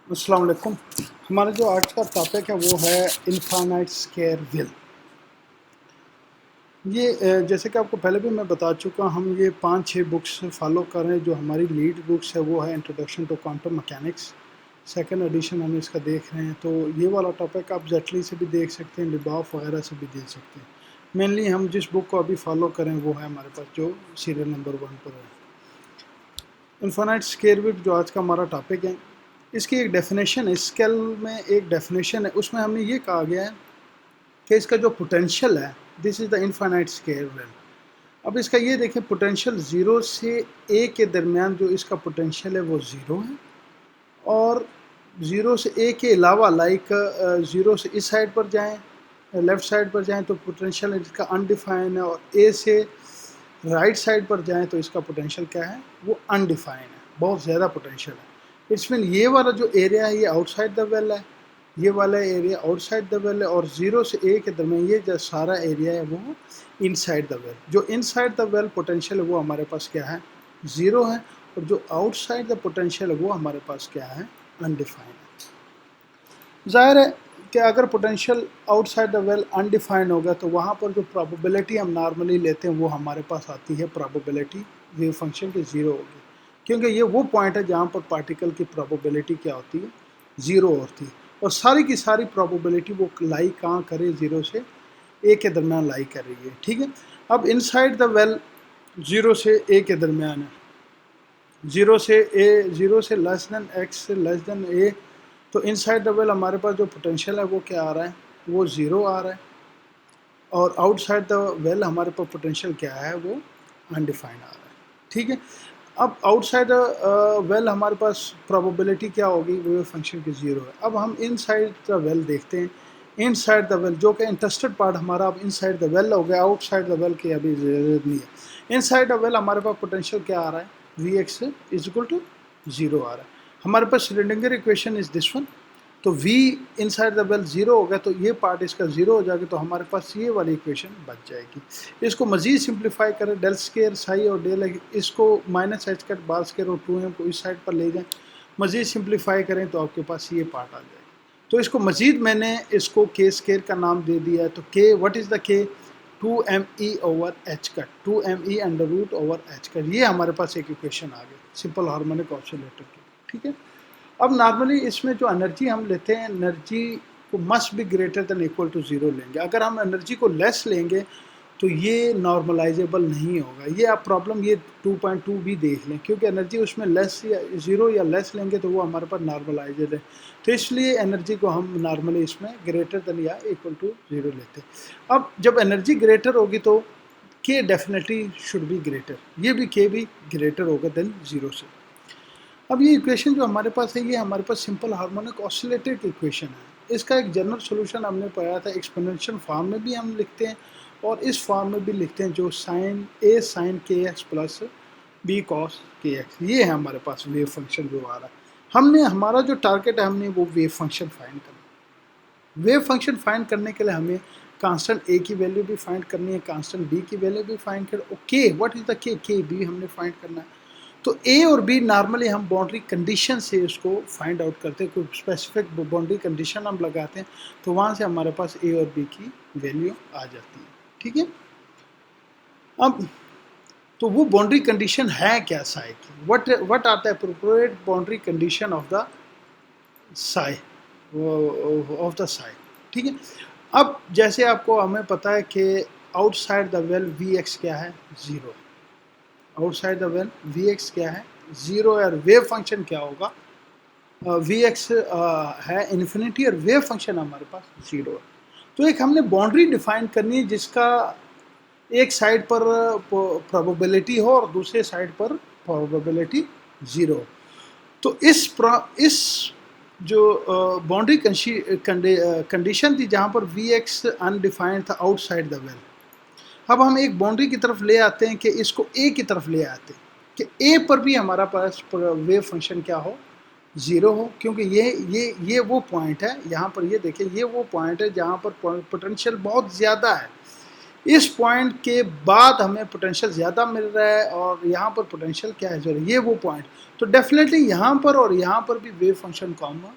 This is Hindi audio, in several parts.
अस्सलाम वालेकुम। हमारा जो आज का टॉपिक है वो है इनफाइनाइट स्क्वायर विल। ये जैसे कि आपको पहले भी मैं बता चुका, हम ये 5-6 बुक्स फॉलो कर रहे हैं। जो हमारी लीड बुक्स है वो है introduction to quantum mechanics, second edition हम इसका देख रहे हैं। तो ये वाला टॉपिक आप जेटली से भी देख सकते हैं, लिबाफ वगैरह से भी देख सकते हैं। मेनली हम जिस बुक को अभी फॉलो करें वो है हमारे पास जो सीरियल नंबर 1 पर है, इनफाइनाइट स्क्वायर विल, जो आज का हमारा टॉपिक है। इसकी एक डेफिनेशन है, स्केल में एक डेफिनेशन है, उसमें हमने ये कहा गया है कि इसका जो पोटेंशियल है, this is the infinite square will. अब इसका ये देखें, पोटेंशियल ज़ीरो से ए के दरमियान जो इसका पोटेंशियल है वो ज़ीरो है, और ज़ीरो से ए के अलावा लाइक ज़ीरो से इस साइड पर जाएं, लेफ़्ट साइड पर जाएं तो पोटेंशियल इसका अनडिफाइन है, और ए से राइट साइड पर जाएं तो इसका पोटेंशियल क्या है, वो अनडिफाइन है, बहुत ज़्यादा पोटेंशियल है। इट्स मीन ये वाला जो एरिया है ये आउटसाइड द वेल है, ये वाला एरिया आउटसाइड द वेल है, और ज़ीरो से ए के दरमियान ये जो सारा एरिया है वो इनसाइड द वेल। जो इनसाइड द वेल पोटेंशियल है वो हमारे पास क्या है, ज़ीरो है, और जो आउटसाइड द पोटेंशियल है वो हमारे पास क्या है, अनडिफाइंड है। ज़ाहिर है कि अगर potential outside the well undefined होगा तो वहाँ पर जो प्रोबेबिलिटी हम नॉर्मली लेते हैं वो हमारे पास आती है, प्रोबेबिलिटी वेव फंक्शन की ज़ीरो होगी, क्योंकि ये वो पॉइंट है जहाँ पर पार्टिकल की प्रोबेबिलिटी क्या होती है, ज़ीरो होती है। और सारी की सारी प्रोबेबिलिटी वो लाई कहाँ करे, ज़ीरो से ए के दरमियान लाई कर रही है। ठीक है, अब इनसाइड द वेल ज़ीरो से ए के दरमियान है, ज़ीरो से ए, ज़ीरो से लेस देन एक्स से लेस देन ए। तो इनसाइड द वेल हमारे पास जो पोटेंशियल है वो क्या आ रहा है, वो ज़ीरो आ रहा है, और आउटसाइड द वेल हमारे पास पोटेंशियल क्या है, वो अनडिफाइंड आ रहा है। ठीक है, अब आउटसाइड वेल हमारे पास प्रोबेबिलिटी क्या होगी, वेव फंक्शन की ज़ीरो है। अब हम इनसाइड द वेल देखते हैं, इनसाइड द वेल जो कि इंटरेस्टेड पार्ट हमारा अब इनसाइड द वेल हो गया, आउटसाइड द वेल की अभी ज़रूरत नहीं है। इनसाइड द वेल हमारे पास पोटेंशियल क्या आ रहा है, V x is equal to zero आ रहा है। हमारे पास Schrodinger equation is this one, तो v inside the well zero हो गया, तो ये पार्ट इसका ज़ीरो हो जाएगा, तो हमारे पास ये वाली इक्वेशन बच जाएगी। इसको मज़ीद सिंप्लीफाई करें, डेल स्केयर साई और डेल, इसको माइनस एच कट बार स्केयर और 2m को इस साइड पर ले जाएं, मज़ीद सिंप्लीफाई करें तो आपके पास ये पार्ट आ जाएगा। तो इसको मज़ीद मैंने इसको के स्केयर का नाम दे दिया है। तो के, what is the k, 2me over h cut, 2me under root over h cut, ये हमारे पास एक इक्वेशन आ गई सिंपल हार्मोनिक ऑसिलेटर की। ठीक है, अब नॉर्मली इसमें जो एनर्जी हम लेते हैं, एनर्जी को must be greater than equal to zero लेंगे। अगर हम एनर्जी को लेस लेंगे तो ये नॉर्मलाइजेबल नहीं होगा। ये आप प्रॉब्लम ये 2.2 भी देख लें, क्योंकि एनर्जी उसमें लेस या ज़ीरो या लेस लेंगे तो वो हमारे पास नॉर्मलाइजेड है। तो इसलिए एनर्जी को हम नॉर्मली इसमें ग्रेटर देन या इक्वल टू ज़ीरो लेते हैं। अब जब एनर्जी ग्रेटर होगी तो के डेफिनेटली शुड बी ग्रेटर, ये भी के भी ग्रेटर होगा देन ज़ीरो से। अब ये इक्वेशन जो हमारे पास है, ये हमारे पास सिंपल हार्मोनिक ऑसिलेटर की इक्वेशन है। इसका एक जनरल सॉल्यूशन हमने पढ़ा था, एक्सपोनेंशियल फॉर्म में भी हम लिखते हैं और इस फॉर्म में भी लिखते हैं, जो साइन ए sine k x plus B cos के एक्स। ये है हमारे पास वेव फंक्शन जो आ रहा है। हमने, हमारा जो टारगेट है, हमने वो वेव फंक्शन फाइंड करना। वेव फंक्शन फाइंड करने के लिए हमें कांस्टेंट ए की वैल्यू भी फाइंड करनी है, कांस्टेंट बी की वैल्यू भी फाइंड कर, ओके व्हाट इज द के बी हमने फाइंड करना है। तो ए और बी नॉर्मली हम बाउंड्री कंडीशन से इसको फाइंड आउट करते हैं, कोई स्पेसिफिक बाउंड्री कंडीशन हम लगाते हैं तो वहाँ से हमारे पास ए और बी की वैल्यू आ जाती है। ठीक है, अब तो वो बाउंड्री कंडीशन है क्या साई की, what are the appropriate boundary condition of the psi, of the psi. ठीक है, अब जैसे आपको हमें पता है कि outside the well V x क्या है, zero. Outside the well V x क्या है, ज़ीरो है, और वेव फंक्शन क्या होगा, वी एक्स है इन्फिनिटी, और वेव फंक्शन हमारे पास ज़ीरो है। तो एक हमने बाउंड्री डिफाइन करनी है जिसका एक साइड पर प्रोबेबिलिटी हो और दूसरे साइड पर प्रोबेबिलिटी ज़ीरो। तो इस जो बाउंड्री कंडीशन थी जहाँ पर वी एक्स अनडिफाइंड था आउटसाइड द वेल, अब हम एक बाउंड्री की तरफ ले आते हैं कि इसको ए की तरफ ले आते हैं कि ए पर भी हमारा पास वेव फंक्शन क्या हो, ज़ीरो हो, क्योंकि ये वो पॉइंट है, यहाँ पर ये देखिए, ये वो पॉइंट है जहाँ पर पोटेंशियल बहुत ज़्यादा है। इस पॉइंट के बाद हमें पोटेंशियल ज़्यादा मिल रहा है और यहाँ पर पोटेंशियल क्या है, जो ये वो पॉइंट, तो डेफिनेटली यहाँ पर और यहाँ पर भी वेव फंक्शन को हम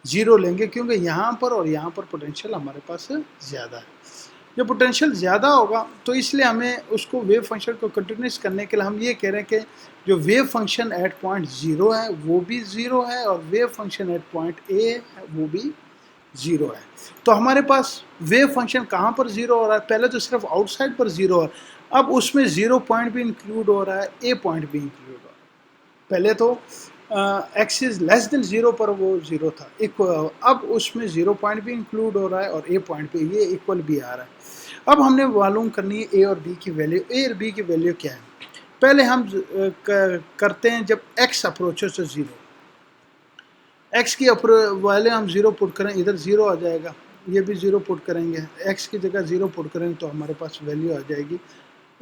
ज़ीरो लेंगे, क्योंकि यहाँ पर और यहाँ पर पोटेंशियल हमारे पास ज़्यादा है। जब पोटेंशियल ज़्यादा होगा तो इसलिए हमें उसको वेव फंक्शन को कंटिन्यूस करने के लिए हम ये कह रहे हैं कि जो wave function at point zero है वो भी ज़ीरो है और wave function at point A है वो भी ज़ीरो है। तो हमारे पास वेव फंक्शन कहाँ पर ज़ीरो हो रहा है, पहले तो सिर्फ आउटसाइड पर ज़ीरो है, अब उसमें ज़ीरो पॉइंट भी इंक्लूड हो रहा है, ए पॉइंट भी इंक्लूड हो रहा है। पहले तो x is less than zero पर वो ज़ीरो था, अब उसमें ज़ीरो पॉइंट भी इंक्लूड हो रहा है और ए पॉइंट पे ये इक्वल भी आ रहा है। अब हमने मालूम करनी है ए और बी की वैल्यू। ए और बी की वैल्यू क्या है, पहले हम करते हैं जब x approaches to zero, x की वैल्यू हम ज़ीरो पुट करें, इधर ज़ीरो आ जाएगा, ये भी ज़ीरो पुट करेंगे, एक्स की जगह ज़ीरो पुट करेंगे तो हमारे पास वैल्यू आ जाएगी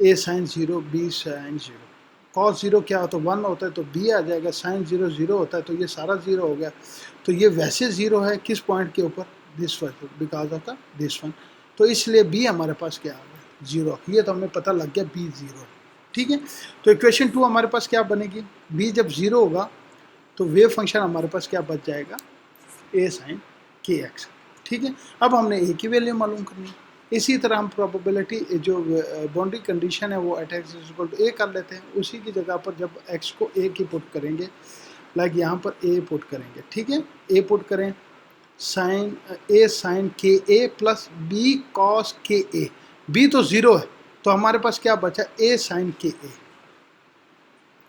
A sine zero B sine zero. Cos zero क्या होता है, 1 होता है तो बी आ जाएगा, साइन ज़ीरो 0 होता है तो ये सारा ज़ीरो हो गया। तो ये वैसे ज़ीरो है किस पॉइंट के ऊपर, this one, because of the this one, तो इसलिए बी हमारे पास क्या आ गया, ज़ीरो। ये तो हमें पता लग गया बी ज़ीरो, ठीक है। तो इक्वेशन 2 हमारे पास क्या बनेगी, बी जब ज़ीरो होगा तो वेव फंक्शन हमारे पास क्या बच जाएगा, ए साइन के एक्स, ठीक है। अब हमने ए की वैल्यू मालूम करनी है। इसी तरह हम प्रोबेबिलिटी जो बाउंड्री कंडीशन है वो एट एक्स इक्वल टू ए कर लेते हैं, उसी की जगह पर जब एक्स को ए की पुट करेंगे, लाइक यहाँ पर ए पुट करेंगे, ठीक है, ए पुट करें साइन ए साइन के ए प्लस बी कॉस के ए, बी तो ज़ीरो है तो हमारे पास क्या बचा, ए साइन के ए,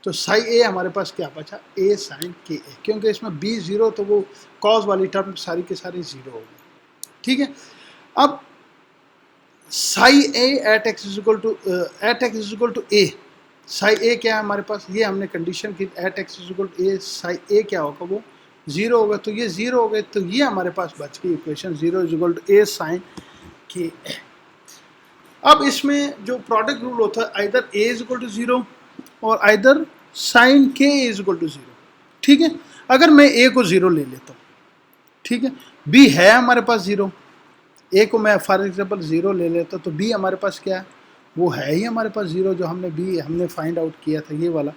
तो साइन ए हमारे पास क्या बचा, ए साइन के ए, क्योंकि इसमें बी ज़ीरो तो वो कॉस वाली टर्म सारी के सारी ज़ीरो हो गई, ठीक है। अब साई ए एट एक्स इक्वल टू ए, साई ए क्या है हमारे पास, ये हमने कंडीशन की, एट एक्स इक्वल टू ए, साई ए क्या होगा, वो ज़ीरो होगा, तो ये ज़ीरो हो गए, तो ये हमारे पास बच गई equation, zero equal to A sine k A. अब इसमें जो प्रोडक्ट रूल होता है, either A is equal to zero और either sine k is equal to zero, ठीक है। अगर मैं ए को ज़ीरो ले लेता हूँ, ठीक है, बी है हमारे पास ज़ीरो, ए को मैं फॉर एग्जांपल ज़ीरो ले लेता तो बी हमारे पास क्या है, वो है ही हमारे पास ज़ीरो, जो हमने फाइंड आउट किया था, ये वाला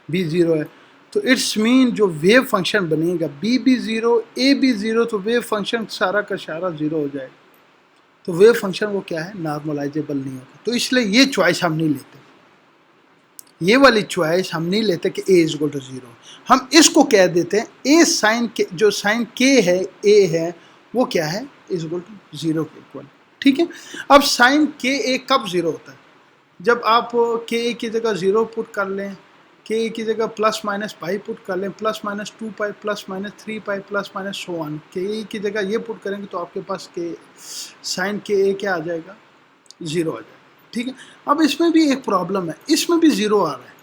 बी ज़ीरो है। तो इट्स मीन जो वेव फंक्शन बनेगा बी भी ज़ीरो ए भी ज़ीरो, तो वेव फंक्शन सारा का सारा ज़ीरो हो जाएगा, तो वेव फंक्शन वो क्या है, नॉर्मलाइजेबल नहीं होगा। तो इसलिए ये चॉइस हम नहीं लेते, ये वाली चॉइस हम नहीं लेते कि ए इज इक्वल टू ज़ीरो, हम इसको कह देते हैं ए साइन के, जो साइन के है ए है वो क्या है, इज इक्वल टू ज़ीरो के इक्वल, ठीक है। अब साइन के ए कब ज़ीरो होता है, जब आप के ए की जगह ज़ीरो पुट कर लें, के ए की जगह प्लस माइनस पाई पुट कर लें, plus minus 2 pi plus minus 3 pi plus minus so on, के ए की जगह ये पुट करेंगे तो आपके पास के साइन के ए क्या आ जाएगा, ज़ीरो आ जाएगा, ठीक है। अब इसमें भी एक प्रॉब्लम है, इसमें भी ज़ीरो आ रहा है,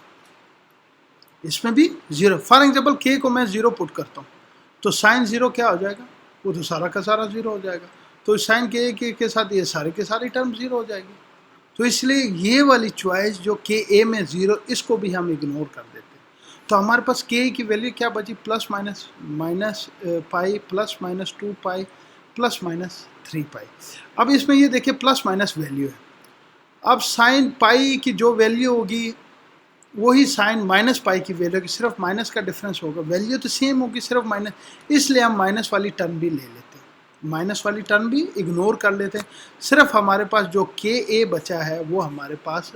इसमें भी ज़ीरो, फॉर एग्जाम्पल के को मैं ज़ीरो पुट करता हूँ तो साइन ज़ीरो क्या हो जाएगा, वो तो सारा का सारा ज़ीरो हो जाएगा, तो साइन के साथ ये सारे के सारी टर्म ज़ीरो हो जाएगी। तो इसलिए ये वाली चॉइस जो के ए में ज़ीरो, इसको भी हम इग्नोर कर देते हैं। तो हमारे पास के की वैल्यू क्या बची, plus minus minus pi plus minus 2 pi plus minus 3 पाई। अब इसमें ये देखिए प्लस माइनस वैल्यू है, अब साइन पाई की जो वैल्यू होगी वही साइन माइनस पाई की वैल्यू होगी, सिर्फ माइनस का डिफरेंस होगा, वैल्यू तो सेम होगी सिर्फ माइनस, इसलिए हम माइनस वाली टर्म भी ले लेते हैं, माइनस वाली टर्म भी इग्नोर कर लेते हैं। सिर्फ हमारे पास जो के ए बचा है वो हमारे पास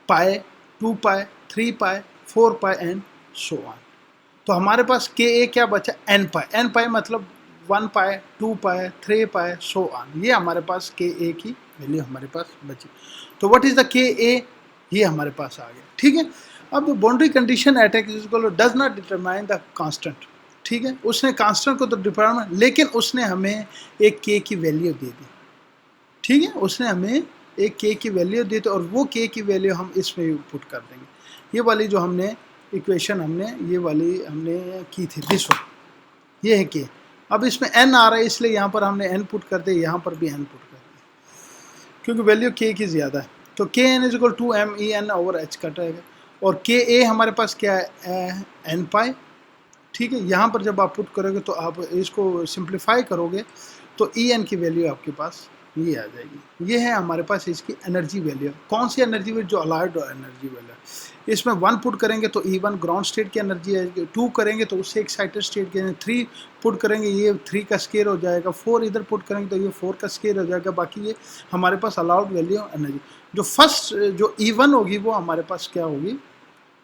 पाए 2 पाए 3 पाए 4 पाए एंड सो ऑन। तो हमारे पास के ए क्या बचा, एन पाए, एन पाए मतलब 1 पाए 2 पाए 3 पाए सो ऑन, ये हमारे पास के ए की वैल्यू हमारे पास बची। तो व्हाट इज़ द के ए, ये हमारे पास आ गया, ठीक है। अब boundary condition at x equal does not determine the constant, ठीक है, उसने कांस्टेंट को तो डिटरमाइन, लेकिन उसने हमें एक के की वैल्यू दे दी, ठीक है, उसने हमें एक के की वैल्यू दी थी और वो के की वैल्यू हम इसमें पुट कर देंगे। ये वाली जो हमने इक्वेशन ये वाली हमने की थी, दिस वन, ये है के। अब इसमें एन आ रहा है इसलिए यहाँ पर हमने एन पुट कर दिया, यहाँ पर भी एन पुट कर दिया, क्योंकि वैल्यू के की ज़्यादा है। तो k n is equal to m E n over h cut रहेगा, और के ए हमारे पास क्या है, एन पाई, ठीक है। यहाँ पर जब आप पुट करोगे तो आप इसको सिंप्लीफाई करोगे तो ई एन की वैल्यू आपके पास ये आ जाएगी। ये है हमारे पास इसकी एनर्जी वैल्यू। कौन सी एनर्जी वैल्यू? जो अलाउड एनर्जी वैल्यू है। इसमें 1 पुट करेंगे तो E1 ग्राउंड स्टेट की एनर्जी है, 2 करेंगे तो उससे एक्साइटेड स्टेट की, 3 पुट करेंगे ये 3 का स्केयर हो जाएगा, 4 इधर पुट करेंगे तो ये 4 का स्केयर हो जाएगा। बाकी ये हमारे पास अलाउड वैल्यू एनर्जी। जो फर्स्ट जो E1 होगी वो हमारे पास क्या होगी,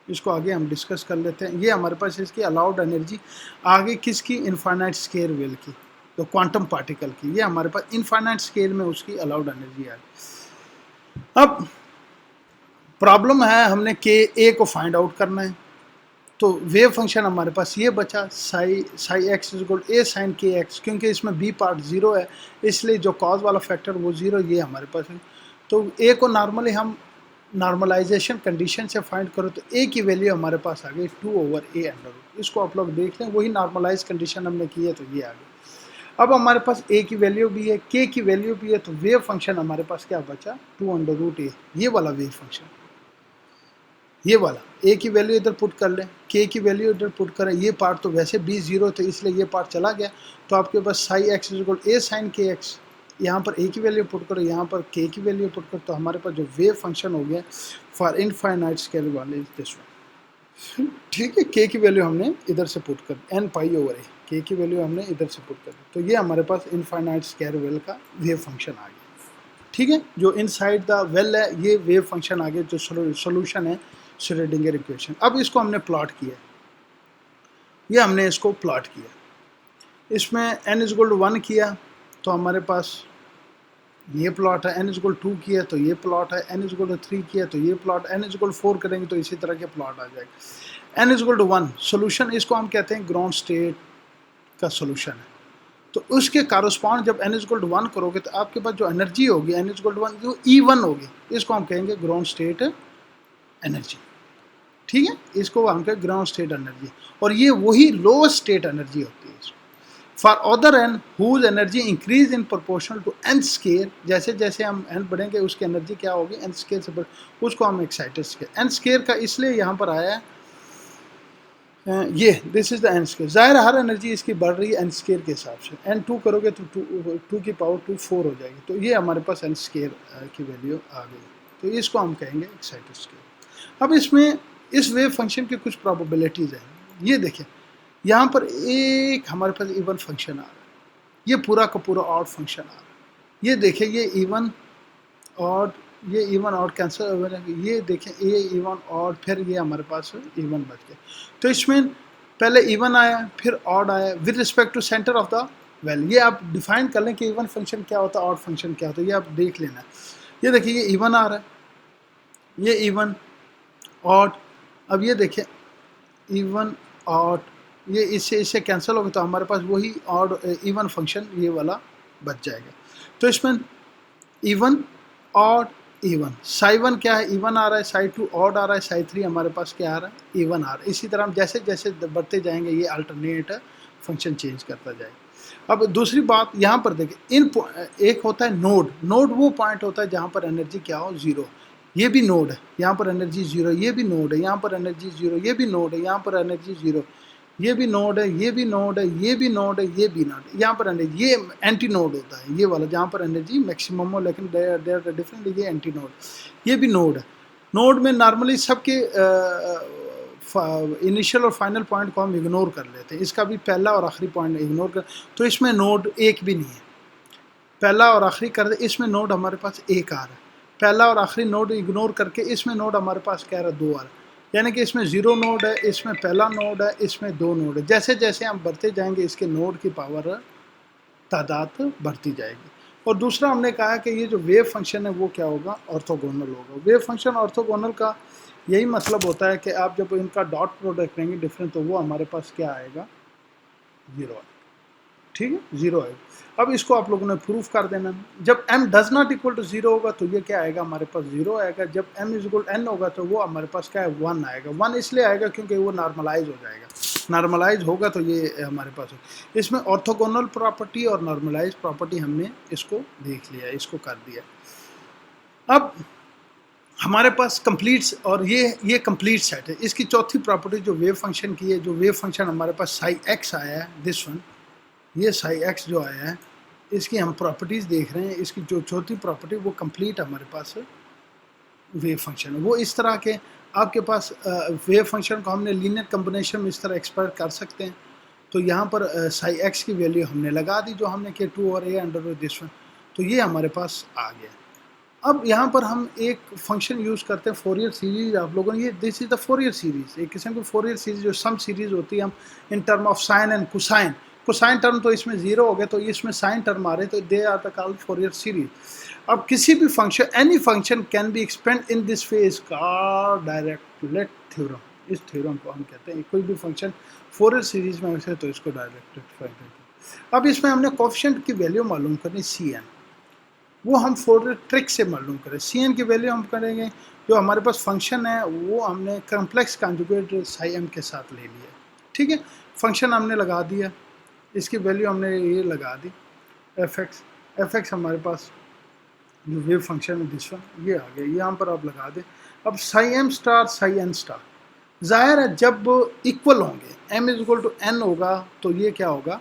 इसको आगे हम डिस्कस कर लेते हैं। ये हमारे पास इसकी अलाउड एनर्जी आगे किसकी? इनफाइनाइट स्केल वेल की, तो क्वांटम पार्टिकल की। ये हमारे पास इनफाइनाइट स्केल में उसकी अलाउड एनर्जी आ गई। अब प्रॉब्लम है, हमने के ए को फाइंड आउट करना है। तो वेव फंक्शन हमारे पास ये बचा psi x is equal A sine k x, क्योंकि इसमें बी पार्ट जीरो है इसलिए जो कॉज वाला फैक्टर वो जीरो, ये हमारे पास है। तो ए को नॉर्मली हम नॉर्मलाइजेशन कंडीशन से फाइंड करो तो ए की वैल्यू हमारे पास आ गई 2/a अंडर। इसको आप लोग देख लें, वही नॉर्मलाइज कंडीशन हमने की है तो ये आ गई। अब हमारे पास ए की वैल्यू भी है, के की वैल्यू भी है, तो वेव फंक्शन हमारे पास क्या बचा? 2/√a, ये वाला वेव फंक्शन, ये वाला। ए की वैल्यू इधर पुट कर लें, के की वैल्यू इधर पुट करें। ये पार्ट तो वैसे बी जीरो थे इसलिए ये पार्ट चला गया, तो आपके पास psi x is equal A sine k x. यहाँ पर ए की वैल्यू पुट करो, यहाँ पर के की वैल्यू पुट करो, तो हमारे पास जो वेव फंक्शन हो गया फॉर इनफाइनाइट स्केल वाले दिस वन। ठीक है, के की वैल्यू हमने इधर से पुट कर, n पाई ओवर ए, के की वैल्यू हमने इधर से पुट कर दी, तो ये हमारे पास इनफाइनाइट स्केल वेल का वेव फंक्शन आ गया। ठीक है, जो इनसाइड द वेल है ये वेव फंक्शन आ गया, जो सोल्यूशन है श्रोडिंगर इक्वेशन। अब इसको हमने प्लॉट किया, ये हमने इसको प्लॉट किया, इसमें n इज इक्वल टू 1 किया तो हमारे पास ये प्लॉट है, n इज इक्वल 2 किया तो ये प्लॉट है, n इज इक्वल टू 3 किया तो ये प्लॉट, n इज इक्वल 4 करेंगे तो इसी तरह के प्लॉट आ जाएगा। n is equal to 1 solution, इसको हम कहते हैं ग्राउंड स्टेट का सोल्यूशन है। तो उसके कारस्पॉन्ड जब n इज इक्वल टू 1 करोगे तो आपके पास जो एनर्जी होगी n इज इक्वल टू 1 जो E1 होगी, इसको हम कहेंगे ग्राउंड स्टेट एनर्जी। ठीक है, इसको हम कहें ग्राउंड स्टेट एनर्जी, और ये वही लोएस्ट स्टेट एनर्जी होती है। For other n whose energy increase in proportional to n square, जैसे जैसे हम एन बढ़ेंगे उसकी एनर्जी क्या होगी? एन स्केयर से बढ़, उसको हम एक्साइटेड स्केयर। एन स्केयर का इसलिए यहाँ पर आया है ये this is the n square. जाहिर हर एनर्जी इसकी बढ़ रही है एन स्केयर के हिसाब से, एन 2 करोगे तो 2 की पावर 2 4 हो जाएगी, तो ये हमारे पास एन स्केयर की वैल्यू आ गई, तो इसको हम कहेंगे एक्साइटेड स्केयर। अब इसमें इस वेव फंक्शन की कुछ प्रोबेबिलिटीज़ हैं, ये देखें यहाँ पर एक हमारे पास इवन फंक्शन आ रहा है, ये पूरा का पूरा ऑड फंक्शन आ रहा है। ये देखें ये इवन ऑड, ये इवन ऑड कैंसिल हो गया, ये देखें ये इवन ऑड, फिर ये हमारे पास इवन बच गया। तो इसमें पहले इवन आया फिर ऑड आया with respect to centre of the well. ये आप डिफाइन कर लें कि इवन फंक्शन क्या होता है, ऑड फंक्शन क्या होता है, ये आप देख लेना। ये देखिए ये इवन आ रहा है, ये इवन ऑड, अब ये देखें इवन ऑड, ये इससे कैंसिल होगा तो हमारे पास वही ऑड इवन फंक्शन ये वाला बच जाएगा। तो इसमें इवन ऑड इवन, साई 1 क्या है? इवन आ रहा है, साई 2 ऑड आ रहा है, साई 3 हमारे पास क्या आ रहा है? इवन आ रहा है। इसी तरह हम जैसे जैसे बढ़ते जाएंगे ये अल्टरनेट फंक्शन चेंज करता जाएगा। अब दूसरी बात यहाँ पर देखें, एक होता है नोड, नोड वो पॉइंट होता है जहाँ पर एनर्जी क्या हो? जीरो। ये भी नोड है, यहाँ पर एनर्जी जीरो, ये भी नोड है, यहाँ पर एनर्जी जीरो, ये भी नोड है, यहाँ पर एनर्जी जीरो, ये भी नोड है, ये भी नोड है, ये भी नोड है, ये भी नोड है, यहाँ पर एनर्जी, ये एंटी नोड होता है ये वाला जहाँ पर एनर्जी मैक्सिमम हो, लेकिन देयर डिफरेंट, ये एंटी नोड, ये भी नोड है। नोड में नॉर्मली सबके इनिशियल और फाइनल पॉइंट को हम इग्नोर कर लेते हैं, इसका भी पहला और आखिरी पॉइंट इग्नोर कर, तो इसमें नोड एक भी नहीं है, पहला और आखिरी कर दे, इसमें नोड हमारे पास एक आ रहा है, पहला और आखिरी नोड इग्नोर करके इसमें नोड हमारे पास क्या आ रहा है? 2 आ रहा है, यानी कि इसमें 0 नोड है, इसमें पहला नोड है, इसमें 2 नोड है। जैसे जैसे हम बढ़ते जाएंगे इसके नोड की पावर तादाद बढ़ती जाएगी। और दूसरा हमने कहा कि ये जो वेव फंक्शन है वो क्या होगा? ऑर्थोगोनल होगा। वेव फंक्शन ऑर्थोगोनल का यही मतलब होता है कि आप जब इनका डॉट प्रोडक्ट लेंगे डिफरेंट, तो वो हमारे पास क्या आएगा? 0 आएगा। ठीक है, 0 आएगा। अब इसको आप लोगों ने प्रूफ कर देना। जब m does not equal to 0 होगा तो ये क्या आएगा? हमारे पास 0 आएगा। जब m इज इक्वल n होगा तो वो हमारे पास क्या है? 1 आएगा। 1 इसलिए आएगा क्योंकि वो नॉर्मलाइज हो जाएगा, नॉर्मलाइज होगा तो ये हमारे पास हो। इसमें ऑर्थोगोनल प्रॉपर्टी और नॉर्मलाइज प्रॉपर्टी हमने इसको देख लिया, इसको कर दिया। अब हमारे पास कंप्लीट, और ये कंप्लीट सेट है। इसकी चौथी प्रॉपर्टी जो वेव फंक्शन की है, जो वेव फंक्शन हमारे पास साई एक्स आया है, दिस वन, ये साई एक्स जो आया है, इसकी हम प्रॉपर्टीज़ देख रहे हैं। इसकी जो चौथी प्रॉपर्टी वो कंप्लीट हमारे पास वेव फंक्शन है। वो इस तरह के आपके पास वेव फंक्शन को हमने लीनियर कम्बिनेशन में इस तरह एक्सप्रेस कर सकते हैं। तो यहाँ पर साई एक्स की वैल्यू हमने लगा दी जो हमने कि 2 और a अंडर दिस वन, तो ये हमारे पास आ गया। अब यहाँ पर हम एक फंक्शन यूज़ करते हैं फोरियर सीरीज। आप लोगों ने ये this is the Fourier series, एक किस्म की फोरियर सीरीज जो सम सीरीज होती है हम in term of sine and cosine. Cosine term तो इसमें जीरो हो गया, तो इसमें साइन टर्म आ रहे, तो they are the called Fourier series. अब किसी भी function, any function can be expand in this phase का डायरेक्टलेट थ्योरम, इस थ्योरम को हम कहते हैं। कोई भी फंक्शन फोरियर सीरीज में है तो इसको डायरेक्टलेट फाइंड करते हैं। अब इसमें हमने कोएफिशिएंट की वैल्यू मालूम करनी Cn, वो हम फोरियर ट्रिक से मालूम करें। Cn की वैल्यू हम करेंगे, जो हमारे पास फंक्शन है वो हमने कॉम्प्लेक्स कॉन्जुगेट साई m के साथ ले लिया, ठीक है। फंक्शन हमने लगा दिया, इसकी वैल्यू हमने ये लगा दी एफ एक्स हमारे पास जो वेव फंक्शन है दिस वन, ये आ गया, यहाँ पर आप लगा दें। अब psi m star psi n star, जाहिर है जब इक्वल होंगे, m is equal to n होगा तो ये क्या होगा,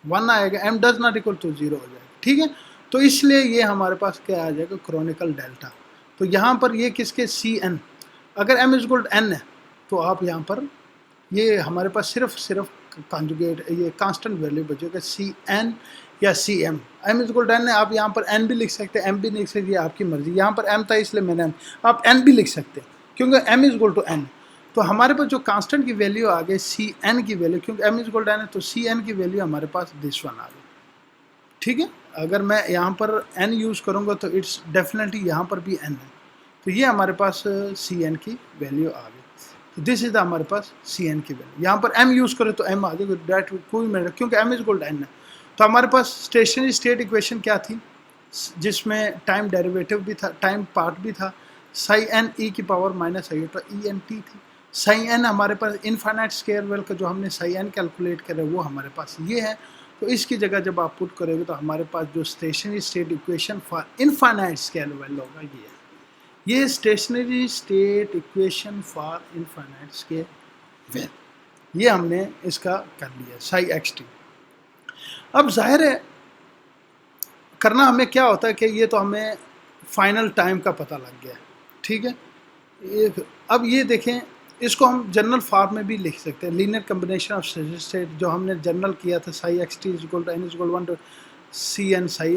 1 आएगा, m does not equal to 0 हो जाएगा, ठीक है। तो इसलिए ये हमारे पास क्या आ जाएगा, क्रोनिकल डेल्टा। तो यहाँ पर ये किसके Cn, अगर m is equal to n है तो आप यहाँ पर ये हमारे पास सिर्फ कॉन्जुगेट ये कांस्टेंट वैल्यू बचेगा Cn या Cm। m is equal to n है, आप यहाँ पर n भी लिख सकते हैं, m भी लिख सकते हैं, आपकी मर्जी। यहाँ पर m था इसलिए मैंने m, आप n भी लिख सकते हैं क्योंकि m is equal to n। तो हमारे पास जो कांस्टेंट की वैल्यू आ गई Cn की वैल्यू, क्योंकि m is equal to n है तो Cn की वैल्यू हमारे पास दिस वन आ गई, ठीक है। अगर मैं यहाँ पर n यूज़ करूँगा तो इट्स डेफिनेटली यहाँ पर भी n है, तो ये हमारे पास Cn की वैल्यू आ गई। तो दिस इज हमारे पास Cn की वैल्यू। यहाँ पर m यूज़ करें तो m आ जाएगा, डेट कोई मेरा, क्योंकि m is equal to n है। तो हमारे पास स्टेशनरी स्टेट इक्वेशन क्या थी, जिसमें टाइम डेरिवेटिव भी था, टाइम पार्ट भी था, साई n e की पावर माइनस आयोटा ENT थी। साई n हमारे पास इनफाइनाइट स्केयर वेल का जो हमने साई n कैलकुलेट करा वो हमारे पास ये है। तो इसकी जगह जब आप पुट करोगे तो हमारे पास जो stationery state equation for infinite square well होगा ये है, ये stationery state equation for infinite square well, ये हमने इसका कर लिया साई एक्स टी। अब जाहिर है करना हमें क्या होता है कि ये तो हमें फाइनल टाइम का पता लग गया, ठीक है। अब ये देखें, इसको हम जनरल फॉर्म में भी लिख सकते हैं, लीनियर कम्बिनेशन ऑफ स्टेट जो हमने जनरल किया था, psi x t is equal to n is equal 1 to Cn psi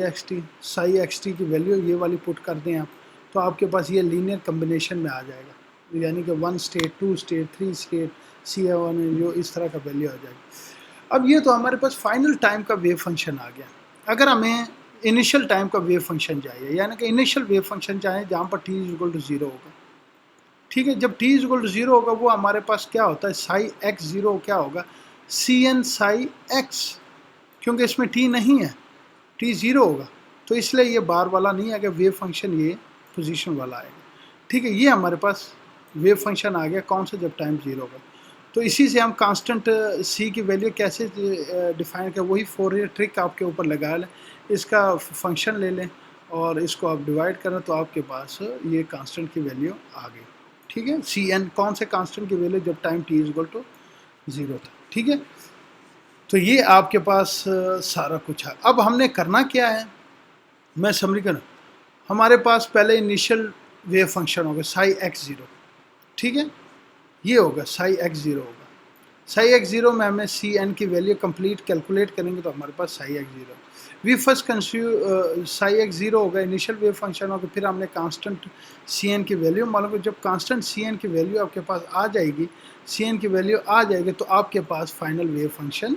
x t की वैल्यू ये वाली पुट कर दें आप, तो आपके पास ये लीनियर कम्बिनेशन में आ जाएगा, यानी कि 1 स्टेट 2 स्टेट 3 स्टेट Cn जो इस तरह का वैल्यू आ जाएगा। अब ये तो हमारे पास फाइनल टाइम का वेव फंक्शन आ गया। अगर हमें इनिशियल टाइम का वेव फंक्शन चाहिए, यानी कि इनिशियल वेव फंक्शन चाहिए जहाँ पर t इज इक्वल टू 0 होगा, ठीक है। जब t इज इक्वल टू 0 होगा वो हमारे पास क्या होता है, साई x 0 क्या होगा, Cn साई x, क्योंकि इसमें t नहीं है, t 0 होगा, तो इसलिए ये बार वाला नहीं आएगा, वेव फंक्शन ये पोजीशन वाला आएगा, ठीक है। ये हमारे पास वेव फंक्शन आ गया, कौन सा, जब टाइम 0 होगा। तो इसी से हम कांस्टेंट c की वैल्यू कैसे डिफाइन करें, वही फोरियर ट्रिक आपके ऊपर लगा लें, इसका फंक्शन ले लें और इसको आप डिवाइड करें तो आपके पास ये कांस्टेंट की वैल्यू आ गई, ठीक है। Cn कौन से कांस्टेंट की वैल्यू, जब time t is equal to 0 था, ठीक है। तो ये आपके पास सारा कुछ है। अब हमने करना क्या है, मैं समरी करूँ, हमारे पास पहले इनिशियल वेव फंक्शन होगा साई x 0, ठीक है, ये होगा साई x 0 होगा। साई x 0 में हमें Cn की वैल्यू कंप्लीट कैलकुलेट करेंगे तो हमारे पास psi x 0, we first consume psi x 0 होगा, इनिशियल वेव फंक्शन होगा, फिर हमने कांस्टेंट Cn की वैल्यू मालूम है। जब कांस्टेंट Cn की वैल्यू आपके पास आ जाएगी, Cn की वैल्यू आ जाएगी तो आपके पास फाइनल वेव फंक्शन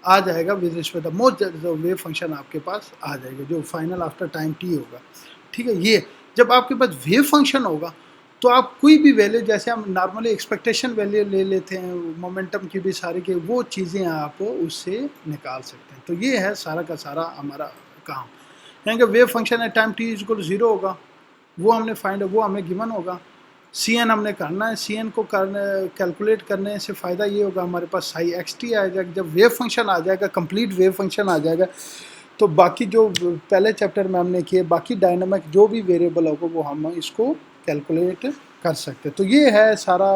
आ जाएगा with respect most wave function आपके पास आ जाएगा जो फाइनल आफ्टर टाइम t होगा, ठीक है। ये जब आपके पास वेव फंक्शन होगा तो आप कोई भी वैल्यू, जैसे हम नॉर्मली एक्सपेक्टेशन वैल्यू ले लेते हैं मोमेंटम की भी सारी के, वो चीज़ें आप उससे निकाल सकते हैं। तो ये है सारा का सारा हमारा काम, यानी कि वेव फंक्शन है time t is equal to 0 होगा, वो हमने फाइंड, वो हमें गिवन होगा। Cn हमने करना है, Cn को करने कैलकुलेट करने से फ़ायदा ये होगा, हमारे पास साई एक्स टी आ जाएगा। जब वेव फंक्शन आ जाएगा, कंप्लीट वेव फंक्शन आ जाएगा, तो बाकी जो पहले चैप्टर में हमने किए, बाकी डायनामिक जो भी वेरिएबल होगा वो हम इसको कैलकुलेट कर सकते हैं। तो ये है सारा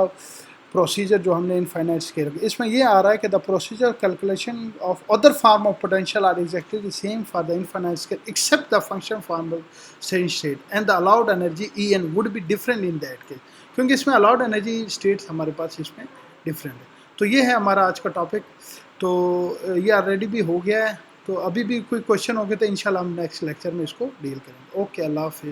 प्रोसीजर जो हमने इनफाइनाइट स्केल के, इसमें ये आ रहा है कि the procedure calculation of other form of potential are exactly the same for the infinite scale except the function form of steady state and the allowed energy E n would be different in that case, क्योंकि इसमें अलाउड एनर्जी स्टेट्स हमारे पास इसमें डिफरेंट है। तो ये है हमारा आज का टॉपिक। तो ये ऑलरेडी भी हो गया है, तो अभी भी कोई क्वेश्चन हो गए तो इंशाल्लाह हम नेक्स्ट लेक्चर में इसको डील करेंगे। ओके, अल्लाह हाफिज़।